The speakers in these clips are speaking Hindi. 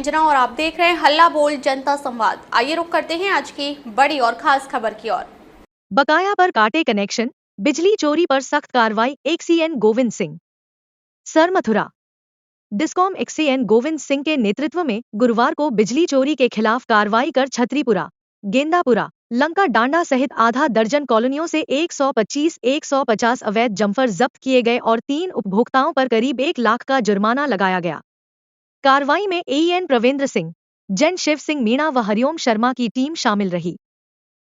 अंजना और आप देख रहे हैं हल्ला बोल जनता संवाद। आइए रुक करते हैं आज की बड़ी और खास खबर की ओर। बकाया पर काटे कनेक्शन, बिजली चोरी पर सख्त कार्रवाई। XEN Govind Singh. Sir Mathura discom XEN Govind Singh के नेतृत्व में गुरुवार को बिजली चोरी के खिलाफ कार्रवाई कर छतरीपुरा, गेंदापुरा, लंका डांडा सहित आधा दर्जन कॉलोनियों से 150 अवैध जम्फर जब्त किए गए और 3 उपभोक्ताओं पर करीब 1 लाख का जुर्माना लगाया गया। कार्रवाई में एईएन प्रवेंद्र सिंह, जैन शिव सिंह मीणा व हरिओम शर्मा की टीम शामिल रही।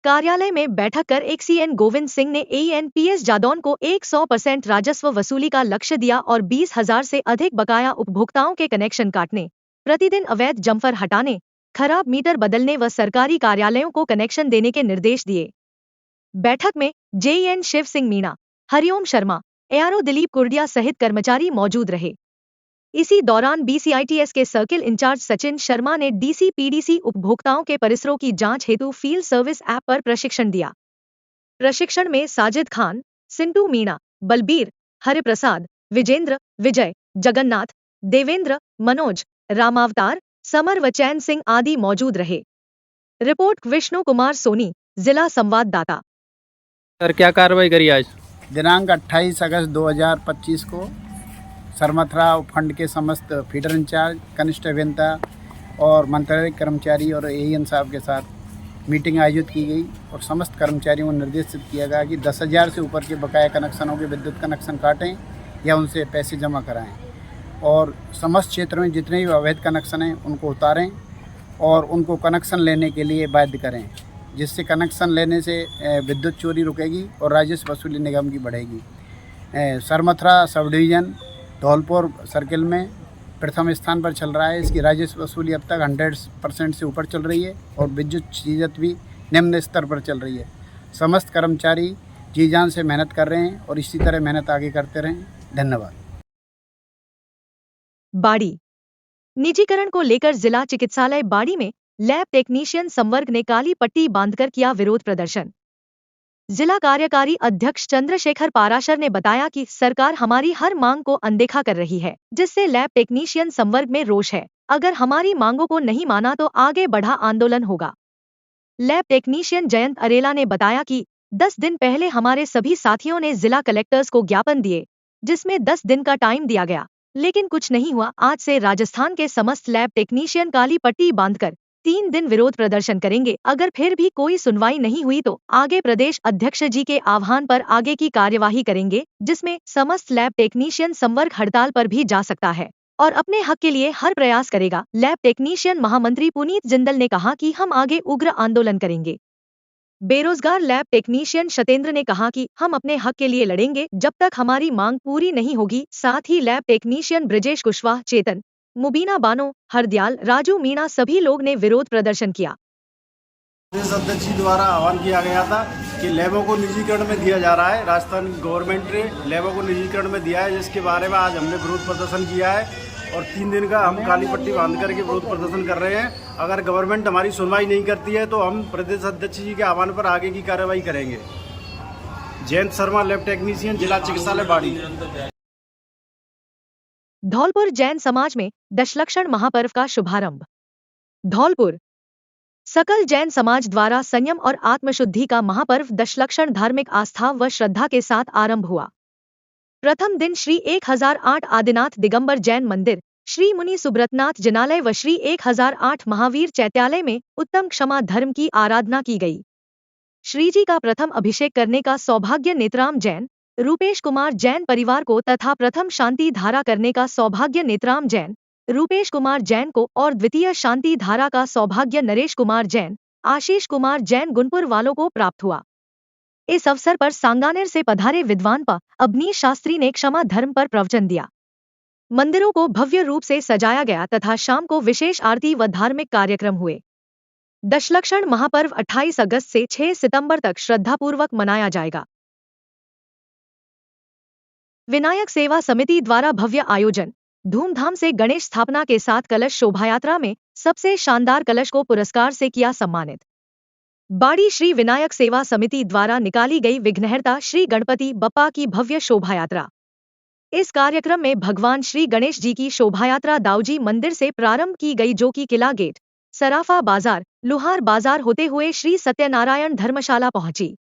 कार्यालय में बैठक कर एक्सीएन गोविंद सिंह ने एईएन पीएस जादौन को 100% राजस्व वसूली का लक्ष्य दिया और 20,000 से अधिक बकाया उपभोक्ताओं के कनेक्शन काटने, प्रतिदिन अवैध जम्फर हटाने, खराब मीटर बदलने व सरकारी कार्यालयों को कनेक्शन देने के निर्देश दिए। बैठक में जेईएन शिव सिंह मीणा, हरिओम शर्मा, एआरओ दिलीप कुर्डिया सहित कर्मचारी मौजूद रहे। इसी दौरान बीसीआईटीएस के सर्किल इंचार्ज सचिन शर्मा ने डीसी-पीडीसी उपभोक्ताओं के परिसरों की जांच हेतु फील्ड सर्विस ऐप पर प्रशिक्षण दिया। प्रशिक्षण में साजिद खान, सिंटू मीणा, बलबीर, हरिप्रसाद, विजेंद्र, विजय, जगन्नाथ, देवेंद्र, मनोज, रामावतार, समर व चैन सिंह आदि मौजूद रहे। रिपोर्ट विष्णु कुमार सोनी, जिला संवाददाता। सर क्या कार्रवाई करी आज? दिनांक 28 अगस्त 2025 को सरमथुरा फंड के समस्त फीडर इंचार्ज, कनिष्ठ अभियंता और मंत्रालय कर्मचारी और एईएन साहब के साथ मीटिंग आयोजित की गई और समस्त कर्मचारियों को निर्देशित किया गया कि 10,000 से ऊपर के बकाया कनेक्शनों के विद्युत कनेक्शन काटें या उनसे पैसे जमा कराएं और समस्त क्षेत्रों में जितने भी अवैध कनेक्शन हैं उनको उतारें और उनको कनेक्शन लेने के लिए बाध्य करें, जिससे कनेक्शन लेने से विद्युत चोरी रुकेगी और राजस्व वसूली निगम की बढ़ेगी। Sarmathura sub division Dholpur circle में प्रथम स्थान पर चल रहा है। इसकी राजस्व वसूली अब तक 100% से ऊपर चल रही है और विद्युत चीजत भी निम्न स्तर पर चल रही है। समस्त कर्मचारी जी जान से मेहनत कर रहे हैं और इसी तरह मेहनत आगे करते रहें। धन्यवाद। बाड़ी निजीकरण को लेकर जिला चिकित्सालय बाड़ी में लैब टेक्नीशियन संवर्ग ने काली पट्टी बांधकर किया विरोध प्रदर्शन। जिला कार्यकारी अध्यक्ष चंद्रशेखर पाराशर ने बताया कि सरकार हमारी हर मांग को अनदेखा कर रही है, जिससे लैब टेक्नीशियन संवर्ग में रोष है। अगर हमारी मांगों को नहीं माना तो आगे बढ़ा आंदोलन होगा। लैब टेक्नीशियन जयंत अरेला ने बताया कि 10 दिन पहले हमारे सभी साथियों ने जिला कलेक्टर्स को ज्ञापन दिए, जिसमें 10 दिन का टाइम दिया गया, लेकिन कुछ नहीं हुआ। आज से राजस्थान के समस्त लैब टेक्नीशियन काली पट्टी बांधकर 3 दिन विरोध प्रदर्शन करेंगे। अगर फिर भी कोई सुनवाई नहीं हुई तो आगे प्रदेश अध्यक्ष जी के आह्वान पर आगे की कार्यवाही करेंगे, जिसमें समस्त लैब टेक्नीशियन संवर्ग हड़ताल पर भी जा सकता है और अपने हक के लिए हर प्रयास करेगा। लैब टेक्नीशियन महामंत्री पुनीत जिंदल ने कहा कि हम आगे उग्र आंदोलन करेंगे। बेरोजगार लैब टेक्नीशियन सतेंद्र ने कहा कि हम अपने हक के लिए लड़ेंगे जब तक हमारी मांग पूरी नहीं होगी। साथ ही लैब टेक्नीशियन ब्रिजेश कुशवाहा, चेतन, मुबीना बानो, हरदयाल, राजू मीणा सभी लोग ने विरोध प्रदर्शन किया। प्रदेश अध्यक्ष जी द्वारा आह्वान किया गया था कि लैबों को निजीकरण में दिया जा रहा है। राजस्थान गवर्नमेंट ने लैबों को निजीकरण में दिया है, जिसके बारे में आज हमने विरोध प्रदर्शन किया है और 3 दिन का हम काली पट्टी बांध करके विरोध प्रदर्शन कर रहे हैं। अगर गवर्नमेंट हमारी सुनवाई नहीं करती है तो हम प्रदेश अध्यक्ष जी के आह्वान पर आगे की कार्रवाई करेंगे। जयंत शर्मा, लैब टेक्नीशियन, जिला चिकित्सालय बाड़ी। धौलपुर जैन समाज में दशलक्षण महापर्व का शुभारंभ। धौलपुर सकल जैन समाज द्वारा संयम और आत्मशुद्धि का महापर्व दशलक्षण धार्मिक आस्था व श्रद्धा के साथ आरंभ हुआ। प्रथम दिन श्री 1008 आदिनाथ दिगंबर जैन मंदिर, श्री मुनि सुब्रतनाथ जिनालय व श्री 1008 महावीर चैत्यालय में उत्तम क्षमा धर्म की आराधना की गई। श्रीजी का प्रथम अभिषेक करने का सौभाग्य नेत्राम जैन, रूपेश कुमार जैन परिवार को तथा प्रथम शांति धारा करने का सौभाग्य नेत्राम जैन, रूपेश कुमार जैन को और द्वितीय शांति धारा का सौभाग्य नरेश कुमार जैन, आशीष कुमार जैन गुनपुर वालों को प्राप्त हुआ। इस अवसर पर सांगानेर से पधारे विद्वान पा अवनीश शास्त्री ने क्षमा धर्म पर प्रवचन दिया। मंदिरों को भव्य रूप से सजाया गया तथा शाम को विशेष आरती व धार्मिक कार्यक्रम हुए। दशलक्षण महापर्व 28 अगस्त से 6 सितंबर तक श्रद्धापूर्वक मनाया जाएगा। विनायक सेवा समिति द्वारा भव्य आयोजन, धूमधाम से गणेश स्थापना के साथ कलश शोभायात्रा में सबसे शानदार कलश को पुरस्कार से किया सम्मानित। बाड़ी श्री विनायक सेवा समिति द्वारा निकाली गई विघ्नहर्ता श्री गणपति बप्पा की भव्य शोभायात्रा इस कार्यक्रम में भगवान श्री गणेश जी की शोभायात्रा दाऊजी मंदिर से प्रारंभ की गई, जो कि किला गेट, सराफा बाजार, लुहार बाजार होते हुए श्री सत्यनारायण धर्मशाला पहुंची।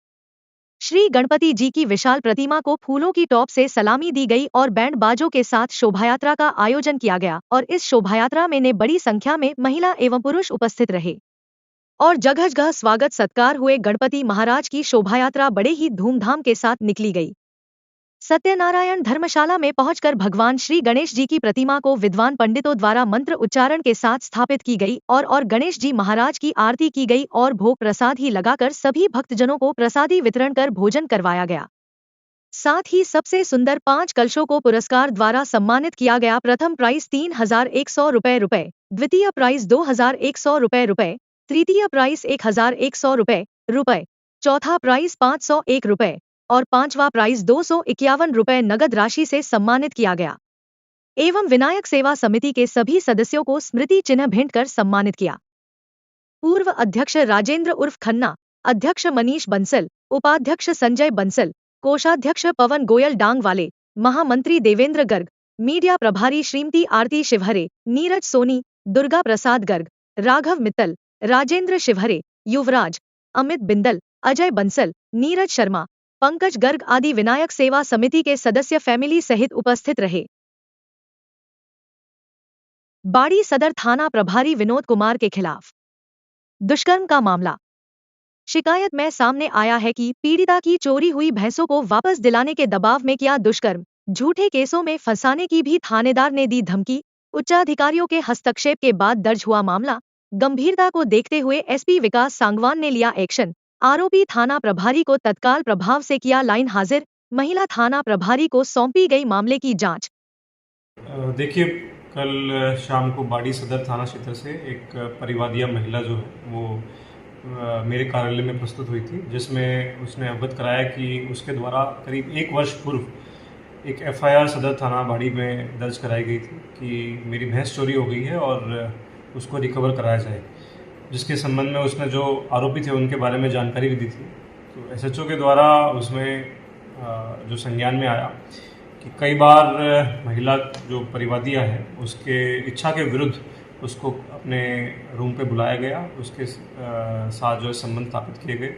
श्री गणपति जी की विशाल प्रतिमा को फूलों की टॉप से सलामी दी गई और बैंड बाजों के साथ शोभायात्रा का आयोजन किया गया और इस शोभायात्रा में ने बड़ी संख्या में महिला एवं पुरुष उपस्थित रहे और जगह जगह स्वागत सत्कार हुए। गणपति महाराज की शोभायात्रा बड़े ही धूमधाम के साथ निकली गई। सत्यनारायण धर्मशाला में पहुंचकर भगवान श्री गणेश जी की प्रतिमा को विद्वान पंडितों द्वारा मंत्र उच्चारण के साथ स्थापित की गई और गणेश जी महाराज की आरती की गई और भोग प्रसाद ही लगाकर सभी भक्तजनों को प्रसादी वितरण कर भोजन करवाया गया। साथ ही सबसे सुंदर 5 कलशों को पुरस्कार द्वारा सम्मानित किया गया। प्रथम प्राइज 3,100 रुपए, द्वितीय प्राइज 2,100 रुपए, तृतीय प्राइज 1,100 रुपए, चौथा प्राइज 501 रुपए और पांचवा प्राइज 251 रुपए नगद राशि से सम्मानित किया गया एवं विनायक सेवा समिति के सभी सदस्यों को स्मृति चिन्ह भेंट कर सम्मानित किया। पूर्व अध्यक्ष राजेंद्र उर्फ खन्ना, अध्यक्ष मनीष बंसल, उपाध्यक्ष संजय बंसल, कोषाध्यक्ष पवन गोयल डांग वाले, महामंत्री देवेंद्र गर्ग, मीडिया प्रभारी श्रीमती आरती शिवहरे, नीरज सोनी, दुर्गा प्रसाद गर्ग, राघव मित्तल, राजेंद्र शिवहरे, युवराज, अमित बिंदल, अजय बंसल, नीरज शर्मा, पंकज गर्ग आदि विनायक सेवा समिति के सदस्य फैमिली सहित उपस्थित रहे। बाड़ी सदर थाना प्रभारी विनोद कुमार के खिलाफ दुष्कर्म का मामला। शिकायत में सामने आया है कि पीड़िता की चोरी हुई भैंसों को वापस दिलाने के दबाव में किया दुष्कर्म, झूठे केसों में फंसाने की भी थानेदार ने दी धमकी। उच्चाधिकारियों के हस्तक्षेप के बाद दर्ज हुआ मामला। गंभीरता को देखते हुए एसपी विकास सांगवान ने लिया एक्शन। आरोपी थाना प्रभारी को तत्काल प्रभाव से किया लाइन हाजिर। महिला थाना प्रभारी को सौंपी गई मामले की जांच। देखिए, कल शाम को बाड़ी सदर थाना क्षेत्र से एक परिवादिया महिला जो है वो मेरे कार्यालय में प्रस्तुत हुई थी, जिसमें उसने अवगत कराया कि उसके द्वारा करीब 1 वर्ष पूर्व एक एफआईआर सदर थाना बाड़ी में दर्ज कराई गई थी कि मेरी भैंस चोरी हो गई है और उसको रिकवर कराया जाए, जिसके संबंध में उसने जो आरोपी थे उनके बारे में जानकारी भी दी थी। तो एसएचओ के द्वारा उसमें जो संज्ञान में आया कि कई बार महिला जो परिवादिया है उसके इच्छा के विरुद्ध उसको अपने रूम पे बुलाया गया, उसके साथ जो है संबंध स्थापित किए गए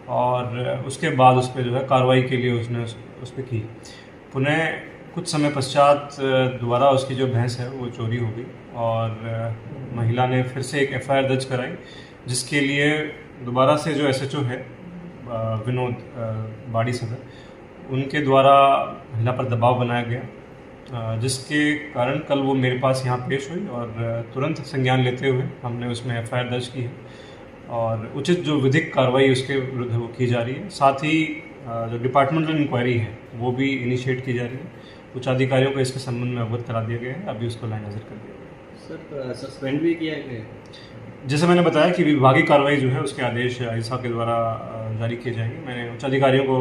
और उसके बाद उस पर जो है कार्रवाई के लिए उसने उस पर की। पुनः कुछ समय पश्चात दोबारा उसकी जो भैंस है वो चोरी हो गई और महिला ने फिर से एक एफआईआर दर्ज कराई, जिसके लिए दोबारा से जो एसएचओ है विनोद बाड़ी सदर, उनके द्वारा महिला पर दबाव बनाया गया, जिसके कारण कल वो मेरे पास यहाँ पेश हुई और तुरंत संज्ञान लेते हुए हमने उसमें एफआईआर दर्ज की है और उचित जो विधिक कार्रवाई उसके विरुद्ध वो की जा रही है। साथ ही जो डिपार्टमेंटल इंक्वायरी है वो भी इनिशिएट की जा रही है। उच्चाधिकारियों को इसके संबंध में अवगत करा दिया गया है, अभी उसको लाइन हाजिर कर दिया गया है। सर, सस्पेंड भी किया गया है? जैसे मैंने बताया कि विभागीय कार्रवाई जो है उसके आदेश आईसा के द्वारा जारी किए जाएंगे। मैंने उच्चाधिकारियों को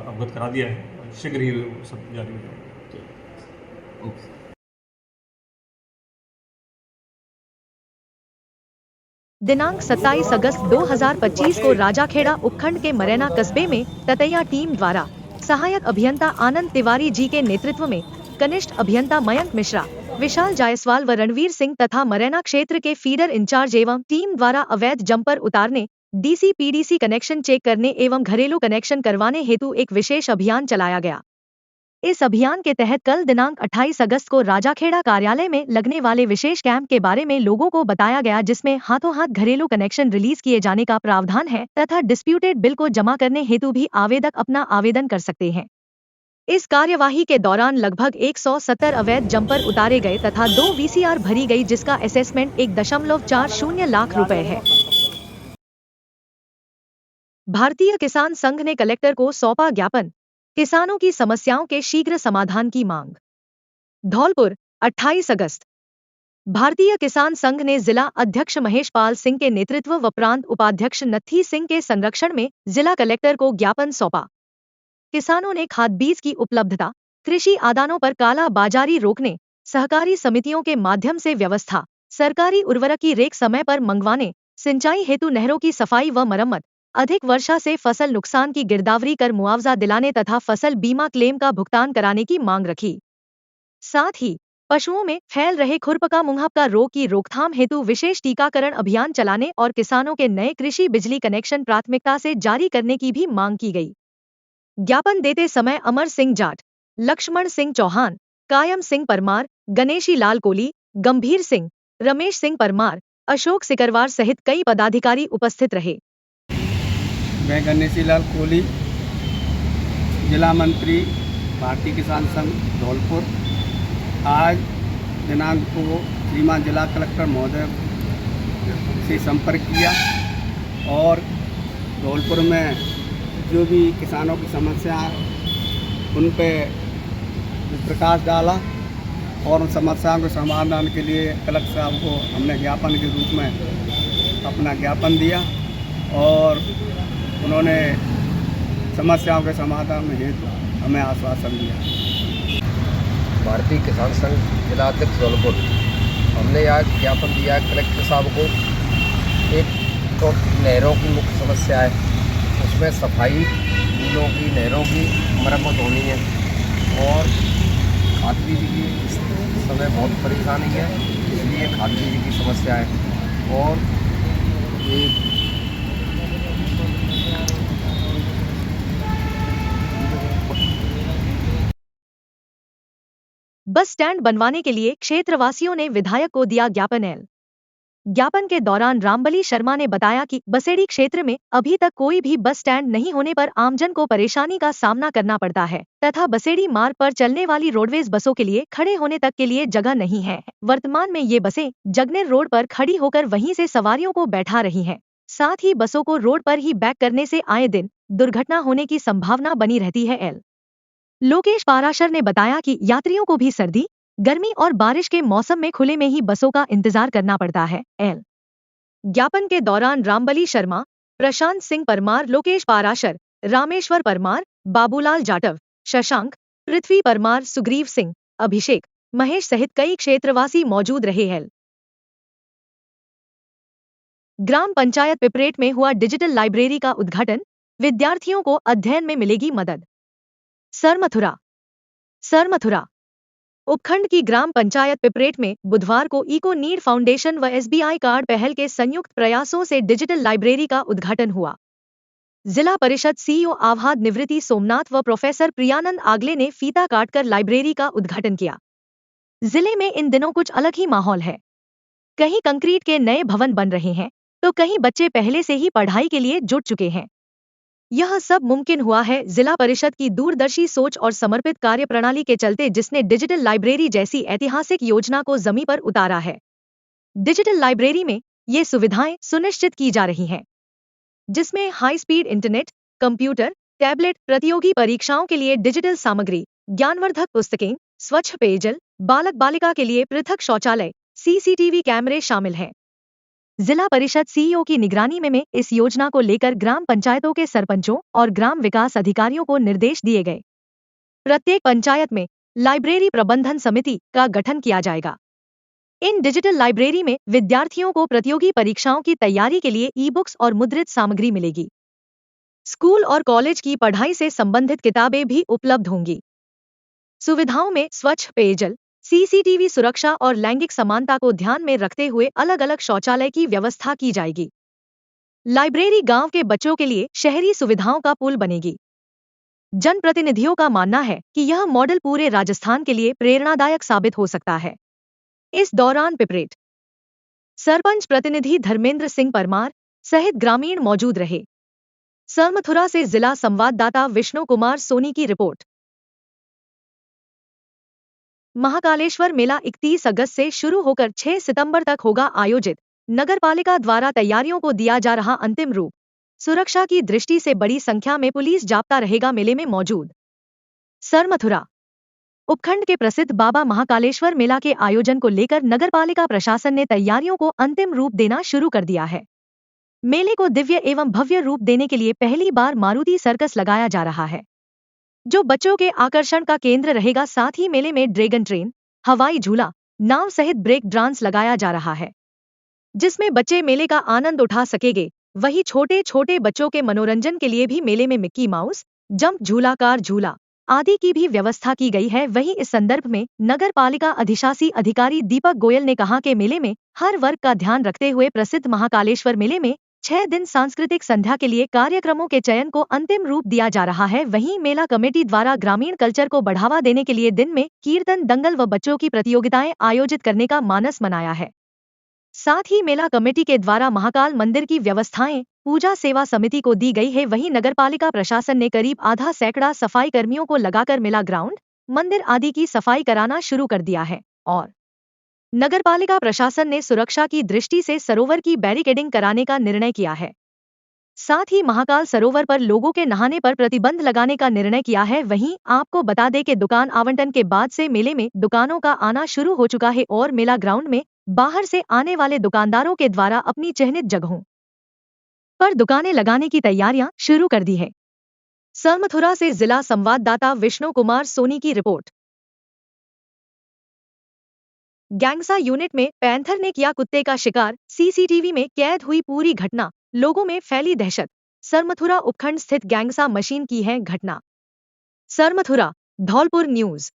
अवगत करा दिया है, शीघ्र ही सब जारी हो जाएंगे। दिनांक 27 अगस्त 2025 को राजाखेड़ा उपखंड के मरैना कस्बे में ततैया टीम द्वारा सहायक अभियंता आनंद तिवारी जी के नेतृत्व में कनिष्ठ अभियंता मयंक मिश्रा, विशाल जायसवाल व रणवीर सिंह तथा मरैना क्षेत्र के फीडर इंचार्ज एवं टीम द्वारा अवैध जंपर उतारने, डीसी-पीडीसी कनेक्शन चेक करने एवं घरेलू कनेक्शन करवाने हेतु एक विशेष अभियान चलाया गया। इस अभियान के तहत कल दिनांक 28 अगस्त को राजाखेड़ा कार्यालय में लगने वाले विशेष कैंप के बारे में लोगों को बताया गया, जिसमें हाथों हाथ घरेलू कनेक्शन रिलीज किए जाने का प्रावधान है तथा डिस्प्यूटेड बिल को जमा करने हेतु भी आवेदक अपना आवेदन कर सकते हैं। इस कार्यवाही के दौरान लगभग 170 अवैध जंपर उतारे गए तथा 2 वीसीआर भरी गई, जिसका असेसमेंट 1.40 लाख रुपए है। भारतीय किसान संघ ने कलेक्टर को सौंपा ज्ञापन, किसानों की समस्याओं के शीघ्र समाधान की मांग। धौलपुर 28 अगस्त। भारतीय किसान संघ ने जिला अध्यक्ष महेश पाल सिंह के नेतृत्व व प्रांत उपाध्यक्ष नत्थी सिंह के संरक्षण में जिला कलेक्टर को ज्ञापन सौंपा। किसानों ने खाद बीज की उपलब्धता, कृषि आदानों पर काला बाजारी रोकने, सहकारी समितियों के माध्यम से व्यवस्था, सरकारी उर्वरक की रेक समय पर मंगवाने, सिंचाई हेतु नहरों की सफाई व मरम्मत, अधिक वर्षा से फसल नुकसान की गिरदावरी कर मुआवजा दिलाने तथा फसल बीमा क्लेम का भुगतान कराने की मांग रखी। साथ ही पशुओं में फैल रहे खुरपका मुंहपका रोग की रोकथाम हेतु विशेष टीकाकरण अभियान चलाने और किसानों के नए कृषि बिजली कनेक्शन प्राथमिकता से जारी करने की भी मांग की गई। ज्ञापन देते समय अमर सिंह जाट, लक्ष्मण सिंह चौहान, कायम सिंह परमार, गणेशी लाल कोली, गंभीर सिंह, रमेश सिंह परमार, अशोक सिकरवार सहित कई पदाधिकारी उपस्थित रहे। मैं गणेशी लाल कोहली, जिला मंत्री भारतीय किसान संघ धौलपुर। आज दिनांक को श्रीमान जिला कलेक्टर महोदय से संपर्क किया और धौलपुर में जो भी किसानों की समस्या है उन पे प्रकाश डाला और उन समस्याओं के समाधान के लिए कलेक्टर साहब को हमने ज्ञापन के रूप में अपना ज्ञापन दिया और उन्होंने समस्याओं के समाधान हेतु हमें आश्वासन दिया। भारतीय किसान संघ जिला अध्यक्ष धौलपुर, हमने आज ज्ञापन दिया कलेक्टर साहब को। एक तो नहरों की मुख्य समस्या है, उसमें सफाई, पुलों की, नहरों की मरम्मत होनी है और खाद बीज की इस समय बहुत परेशानी है, इसलिए खाद बीज की समस्या है। और ये बस स्टैंड बनवाने के लिए क्षेत्रवासियों ने विधायक को दिया ज्ञापन। ज्ञापन के दौरान रामबली शर्मा ने बताया कि बसेड़ी क्षेत्र में अभी तक कोई भी बस स्टैंड नहीं होने पर आमजन को परेशानी का सामना करना पड़ता है तथा बसेड़ी मार्ग पर चलने वाली रोडवेज बसों के लिए खड़े होने तक के लिए जगह नहीं है। वर्तमान में ये बसें जगनेर रोड पर खड़ी होकर वहीं से सवारियों को बैठा रही हैं। साथ ही बसों को रोड पर ही बैक करने से आए दिन दुर्घटना होने की संभावना बनी रहती है। लोकेश पाराशर ने बताया कि यात्रियों को भी सर्दी, गर्मी और बारिश के मौसम में खुले में ही बसों का इंतजार करना पड़ता है। ज्ञापन के दौरान रामबली शर्मा, प्रशांत सिंह परमार, लोकेश पाराशर, रामेश्वर परमार, बाबूलाल जाटव, शशांक, पृथ्वी परमार, सुग्रीव सिंह, अभिषेक, महेश सहित कई क्षेत्रवासी मौजूद रहे हैं। ग्राम पंचायत पिपरेट में हुआ डिजिटल लाइब्रेरी का उद्घाटन, विद्यार्थियों को अध्ययन में मिलेगी मदद। सरमथुरा उपखंड की ग्राम पंचायत पिपरेट में बुधवार को इको नीड फाउंडेशन व SBI कार्ड पहल के संयुक्त प्रयासों से डिजिटल लाइब्रेरी का उद्घाटन हुआ। जिला परिषद CEO आवहाद निवृत्ति सोमनाथ व प्रोफेसर प्रियानंद आगले ने फीता काटकर लाइब्रेरी का उद्घाटन किया। जिले में इन दिनों कुछ अलग ही माहौल है। कहीं कंक्रीट के नए भवन बन रहे हैं तो कहीं बच्चे पहले से ही पढ़ाई के लिए जुट चुके हैं। यह सब मुमकिन हुआ है जिला परिषद की दूरदर्शी सोच और समर्पित कार्यप्रणाली के चलते, जिसने डिजिटल लाइब्रेरी जैसी ऐतिहासिक योजना को जमीन पर उतारा है। डिजिटल लाइब्रेरी में ये सुविधाएं सुनिश्चित की जा रही हैं, जिसमें high speed internet, computer, tablet, प्रतियोगी परीक्षाओं के लिए डिजिटल सामग्री, ज्ञानवर्धक पुस्तकें, स्वच्छ पेयजल, बालक बालिका के लिए पृथक शौचालय, CCTV कैमरे शामिल हैं। जिला परिषद CEO की निगरानी में इस योजना को लेकर ग्राम पंचायतों के सरपंचों और ग्राम विकास अधिकारियों को निर्देश दिए गए। प्रत्येक पंचायत में लाइब्रेरी प्रबंधन समिति का गठन किया जाएगा। इन डिजिटल लाइब्रेरी में विद्यार्थियों को प्रतियोगी परीक्षाओं की तैयारी के लिए ई-बुक्स और मुद्रित सामग्री मिलेगी। स्कूल और कॉलेज की पढ़ाई से संबंधित किताबें भी उपलब्ध होंगी। सुविधाओं में स्वच्छ पेयजल, CCTV सुरक्षा और लैंगिक समानता को ध्यान में रखते हुए अलग अलग शौचालय की व्यवस्था की जाएगी। लाइब्रेरी गांव के बच्चों के लिए शहरी सुविधाओं का पुल बनेगी। जनप्रतिनिधियों का मानना है कि यह मॉडल पूरे राजस्थान के लिए प्रेरणादायक साबित हो सकता है। इस दौरान पिपरेट सरपंच प्रतिनिधि धर्मेंद्र सिंह परमार सहित ग्रामीण मौजूद रहे। सरमथुरा से जिला संवाददाता विष्णु कुमार सोनी की रिपोर्ट। महाकालेश्वर मेला 31 अगस्त से शुरू होकर 6 सितंबर तक होगा आयोजित। नगरपालिका द्वारा तैयारियों को दिया जा रहा अंतिम रूप। सुरक्षा की दृष्टि से बड़ी संख्या में पुलिस जाब्ता रहेगा मेले में मौजूद। सरमथुरा उपखंड के प्रसिद्ध बाबा महाकालेश्वर मेला के आयोजन को लेकर नगरपालिका प्रशासन ने तैयारियों को अंतिम रूप देना शुरू कर दिया है। मेले को दिव्य एवं भव्य रूप देने के लिए पहली बार मारुति सर्कस लगाया जा रहा है, जो बच्चों के आकर्षण का केंद्र रहेगा। साथ ही मेले में ड्रैगन ट्रेन, हवाई झूला, नाव सहित ब्रेक डांस लगाया जा रहा है, जिसमें बच्चे मेले का आनंद उठा सकेंगे। वहीं छोटे छोटे बच्चों के मनोरंजन के लिए भी मेले में मिक्की माउस, जंप झूला, कार झूला, आदि की भी व्यवस्था की गई है। वहीं इस संदर्भ में नगर पालिका अधिशासी अधिकारी दीपक गोयल ने कहा कि मेले में हर वर्ग का ध्यान रखते हुए प्रसिद्ध महाकालेश्वर मेले में 6 दिन सांस्कृतिक संध्या के लिए कार्यक्रमों के चयन को अंतिम रूप दिया जा रहा है। वहीं मेला कमेटी द्वारा ग्रामीण कल्चर को बढ़ावा देने के लिए दिन में कीर्तन, दंगल व बच्चों की प्रतियोगिताएं आयोजित करने का मानस बनाया है। साथ ही मेला कमेटी के द्वारा महाकाल मंदिर की व्यवस्थाएं पूजा सेवा समिति को दी गई है। वहीं नगरपालिका प्रशासन ने करीब आधा सैकड़ा सफाई कर्मियों को लगाकर मेला ग्राउंड, मंदिर आदि की सफाई कराना शुरू कर दिया है और नगरपालिका प्रशासन ने सुरक्षा की दृष्टि से सरोवर की बैरिकेडिंग कराने का निर्णय किया है। साथ ही महाकाल सरोवर पर लोगों के नहाने पर प्रतिबंध लगाने का निर्णय किया है। वहीं आपको बता दें कि दुकान आवंटन के बाद से मेले में दुकानों का आना शुरू हो चुका है और मेला ग्राउंड में बाहर से आने वाले दुकानदारों के द्वारा अपनी चिन्हित जगहों पर दुकानें लगाने की तैयारियां शुरू कर दी है। सरमथुरा से जिला संवाददाता विष्णु कुमार सोनी की रिपोर्ट। गैंगसा यूनिट में पैंथर ने किया कुत्ते का शिकार, सीसीटीवी में कैद हुई पूरी घटना, लोगों में फैली दहशत। सरमथुरा उपखंड स्थित गैंगसा मशीन की है घटना। सरमथुरा, धौलपुर न्यूज।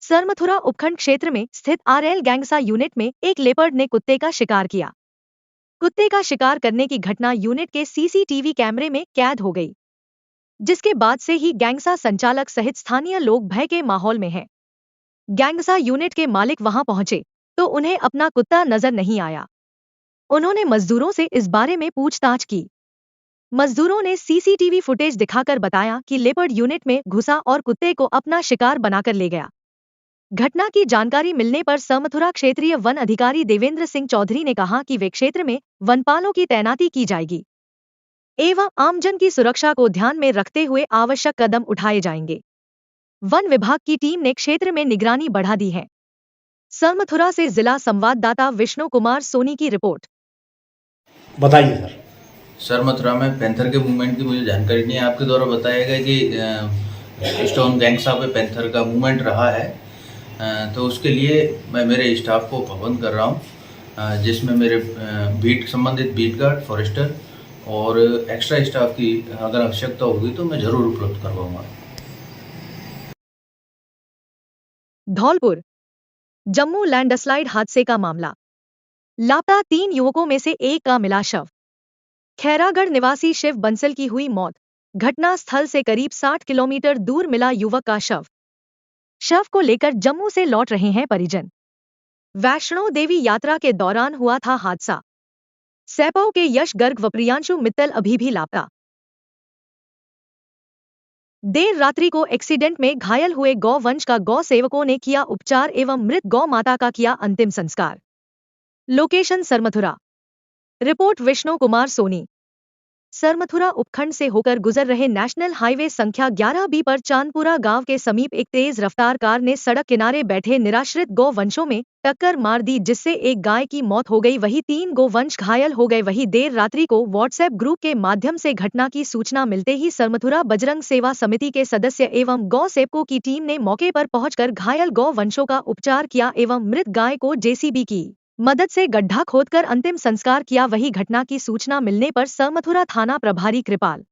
सरमथुरा उपखंड क्षेत्र में स्थित आरएल गैंगसा यूनिट में एक लेपर्ड ने कुत्ते का शिकार किया। कुत्ते का शिकार करने की घटना यूनिट के सीसीटीवी कैमरे में कैद हो गई, जिसके बाद से ही गैंगसा संचालक सहित स्थानीय लोग भय के माहौल में हैं। गैंगसा यूनिट के मालिक वहां पहुंचे तो उन्हें अपना कुत्ता नजर नहीं आया। उन्होंने मजदूरों से इस बारे में पूछताछ की। मजदूरों ने सीसीटीवी फुटेज दिखाकर बताया कि लेपर्ड यूनिट में घुसा और कुत्ते को अपना शिकार बनाकर ले गया। घटना की जानकारी मिलने पर सरमथुरा क्षेत्रीय वन अधिकारी देवेंद्र सिंह चौधरी ने कहा कि वे क्षेत्र में वनपालों की तैनाती की जाएगी एवं आमजन की सुरक्षा को ध्यान में रखते हुए आवश्यक कदम उठाए जाएंगे। वन विभाग की टीम ने क्षेत्र में निगरानी बढ़ा दी है। सरमथुरा से जिला संवाददाता विष्णु कुमार सोनी की रिपोर्ट। बताइए सर। सर, मथुरा में पैंथर के मूवमेंट की मुझे जानकारी नहीं है। आपके द्वारा बताया गया कि स्टोन गैंगसा पे पैंथर का मूवमेंट रहा है, तो उसके लिए मैं मेरे स्टाफ को पाबंद कर रहा हूँ, जिसमें मेरे बीट संबंधित बीट गार्ड, फॉरेस्टर और एक्स्ट्रा स्टाफ की अगर आवश्यकता होगी तो मैं जरूर उपलब्ध करवाऊंगा। धौलपुर, जम्मू लैंडस्लाइड हादसे का मामला। लापता 3 युवकों में से एक का मिला शव। खैरागढ़ निवासी शिव बंसल की हुई मौत। घटना स्थल से करीब 60 किलोमीटर दूर मिला युवक का शव। शव को लेकर जम्मू से लौट रहे हैं परिजन। वैष्णो देवी यात्रा के दौरान हुआ था हादसा। सैपौ के यश गर्ग व प्रियांशु मित्तल अभी भी लापता। देर रात्रि को एक्सीडेंट में घायल हुए गौवंश का गौ सेवकों ने किया उपचार एवं मृत गौ माता का किया अंतिम संस्कार। लोकेशन सरमथुरा। रिपोर्ट विष्णु कुमार सोनी। सरमथुरा उपखंड से होकर गुजर रहे नेशनल हाईवे संख्या 11B पर चांदपुरा गांव के समीप एक तेज रफ्तार कार ने सड़क किनारे बैठे निराश्रित गौवंशों में टक्कर मार दी, जिससे एक गाय की मौत हो गई, वहीं 3 गौवंश घायल हो गए। वहीं देर रात्रि को व्हाट्सएप ग्रुप के माध्यम से घटना की सूचना मिलते ही सरमथुरा बजरंग सेवा समिति के सदस्य एवं गौ सेवकों की टीम ने मौके पर पहुंचकर घायल गौवंशों का उपचार किया एवं मृत गाय को जेसीबी की मदद से गड्ढा खोदकर अंतिम संस्कार किया। वही घटना की सूचना मिलने पर सरमथुरा थाना प्रभारी कृपाल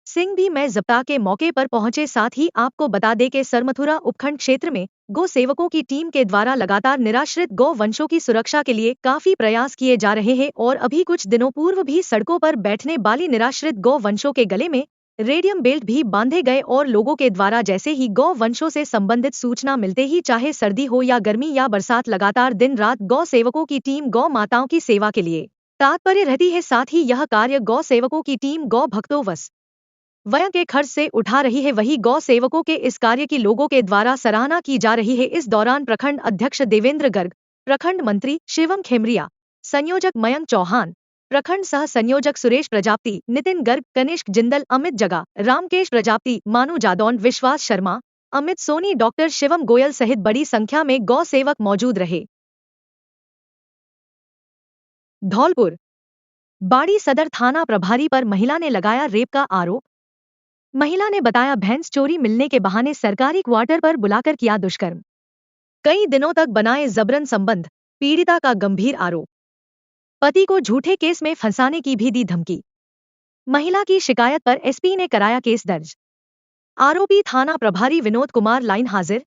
सिंह भी मैं जब्ता के मौके पर पहुंचे। साथ ही आपको बता दें कि सरमथुरा उपखंड क्षेत्र में गौ सेवकों की टीम के द्वारा लगातार निराश्रित गौ वंशों की सुरक्षा के लिए काफी प्रयास किए जा रहे हैं और अभी कुछ दिनों पूर्व भी सड़कों पर बैठने वाली निराश्रित गौ वंशों के गले में रेडियम बेल्ट भी बांधे गए और लोगों के द्वारा जैसे ही गौ वंशों से संबंधित सूचना मिलते ही चाहे सर्दी हो या गर्मी या बरसात लगातार दिन रात गौ सेवकों की टीम गौ माताओं की सेवा के लिए तात्पर्य रहती है। साथ ही यह कार्य गौ सेवकों की टीम गौ भक्तों व्यय के खर्च से उठा रही है। वही गौ सेवकों के इस कार्य की लोगों के द्वारा सराहना की जा रही है। इस दौरान प्रखंड अध्यक्ष देवेंद्र गर्ग, प्रखंड मंत्री शिवम खेमरिया, संयोजक मयंक चौहान, प्रखंड सह संयोजक सुरेश प्रजापति, नितिन गर्ग, कनिष्क जिंदल, अमित जगा, रामकेश प्रजापति, मानू जादौन, विश्वास शर्मा, अमित सोनी, डॉक्टर शिवम गोयल सहित बड़ी संख्या में गौ सेवक मौजूद रहे। धौलपुर, बाड़ी सदर थाना प्रभारी पर महिला ने लगाया रेप का आरोप। महिला ने बताया भैंस चोरी मिलने के बहाने सरकारी क्वार्टर पर बुलाकर किया दुष्कर्म। कई दिनों तक बनाए जबरन संबंध, पीड़िता का गंभीर आरोप। पति को झूठे केस में फंसाने की भी दी धमकी। महिला की शिकायत पर एसपी ने कराया केस दर्ज। आरोपी थाना प्रभारी विनोद कुमार लाइन हाजिर।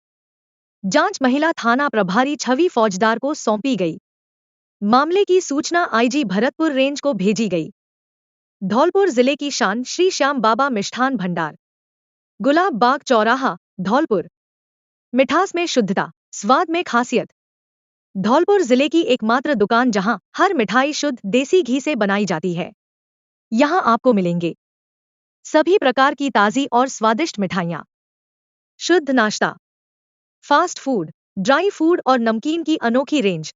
जांच महिला थाना प्रभारी छवि फौजदार को सौंपी गई। मामले की सूचना आईजी भरतपुर रेंज को भेजी गई। धौलपुर जिले की शान श्री श्याम बाबा मिष्ठान भंडार, गुलाब बाग चौराहा, धौलपुर। मिठास में शुद्धता, स्वाद में खासियत। धौलपुर जिले की एकमात्र दुकान जहां हर मिठाई शुद्ध देसी घी से बनाई जाती है। यहां आपको मिलेंगे सभी प्रकार की ताजी और स्वादिष्ट मिठाइयां, शुद्ध नाश्ता, फास्ट फूड, ड्राई फूड और नमकीन की अनोखी रेंज,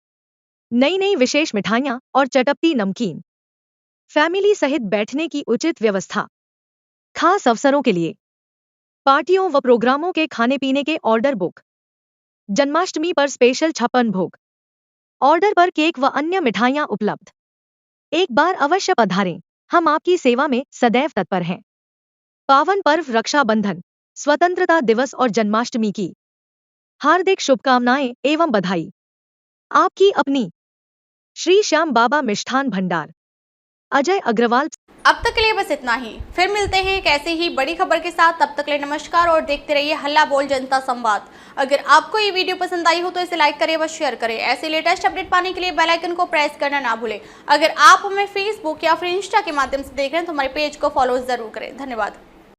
नई नई विशेष मिठाइयां और चटपटी नमकीन, फैमिली सहित बैठने की उचित व्यवस्था, खास अवसरों के लिए, पार्टियों व प्रोग्रामों के खाने पीने के ऑर्डर बुक, जन्माष्टमी पर स्पेशल 56 भोग, ऑर्डर पर केक व अन्य मिठाइयां उपलब्ध। एक बार अवश्य पधारें, हम आपकी सेवा में सदैव तत्पर हैं। पावन पर्व रक्षाबंधन, स्वतंत्रता दिवस और जन्माष्टमी की हार्दिक शुभकामनाएं एवं बधाई। आपकी अपनी श्री श्याम बाबा मिष्ठान भंडार, अजय अग्रवाल। अब तक के लिए बस इतना ही, फिर मिलते हैं एक ऐसी ही बड़ी खबर के साथ। तब तक के लिए नमस्कार और देखते रहिए हल्ला बोल जनता संवाद। अगर आपको ये वीडियो पसंद आई हो तो इसे लाइक करें व शेयर करें। ऐसे लेटेस्ट अपडेट पाने के लिए बेल आइकन को प्रेस करना ना भूलें। अगर आप हमें फेसबुक या फिर इंस्टा के माध्यम से देख रहे हैं तो हमारे पेज को फॉलो जरूर करें। धन्यवाद।